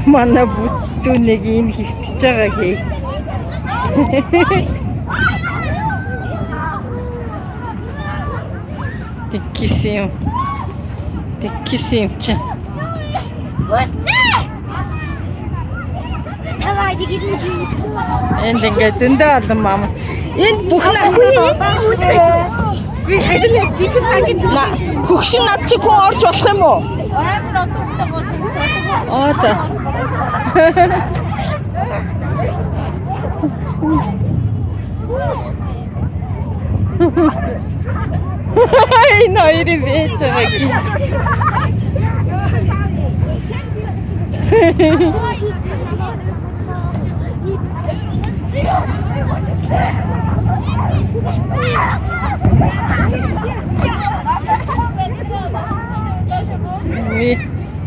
Манай бүтэн нэг юм хөвтөж байгаа гээ. Тэгкисим чи. Энд ингээд зөндөө олон мам. Энд бүх Би хажил яг жигэн цагийн хөгшин над чи хүн орж болох юм уу? амар одоогтой болох. Аа за. Ай нойр вэж байгаа гин.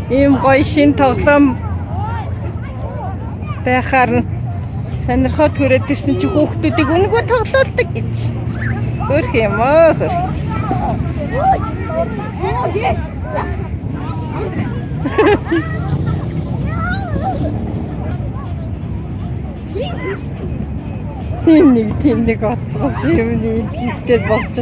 Ийм гоё шин тоглоом байхаар сонирхоод хүрээд ирсэн чи хүүхдүүдийг үнэгүй тоглоулдаг гэж. Хөрх юм аа хөрх. Нэг тийм нэг оцгос юм нэг хөвтөд босч.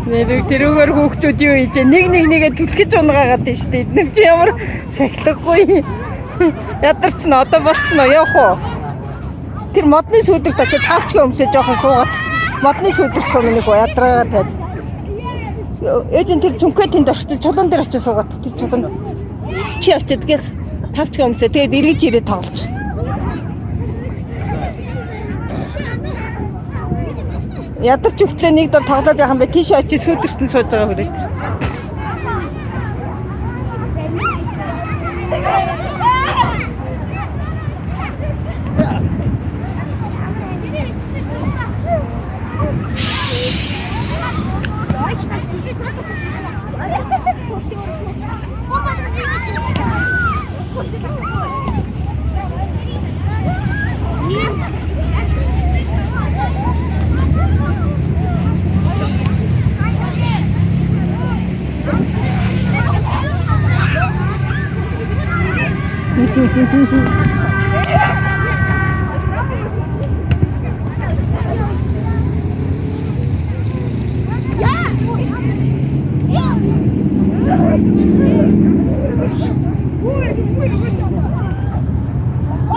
Тэрүүгээр хүүхдүүд юу хийж нэгээ түлхэж унгаагаад байна шүү дээ. Эднэр чи ямар сахилгагүй. Ядарч н одоо болцсон уу явах уу? Тэр модны сүдэрт очиж тавчгаа өмсөж жоохон суугаад модны сүдэрт сумныг ядраагаад байд. Ээжин тэр чүнхээ тэнд орчихсон чулуун дээр очиж суугаад тэр чулуун чи очиж гээс тавчгаа өмсөө тэгээд эргэж ирээд тоглож. Ядарч өвтлээ нэг дор тоглоод яхан бэ тийш очиж сүдэрт нь сууж байгаа хүрээд.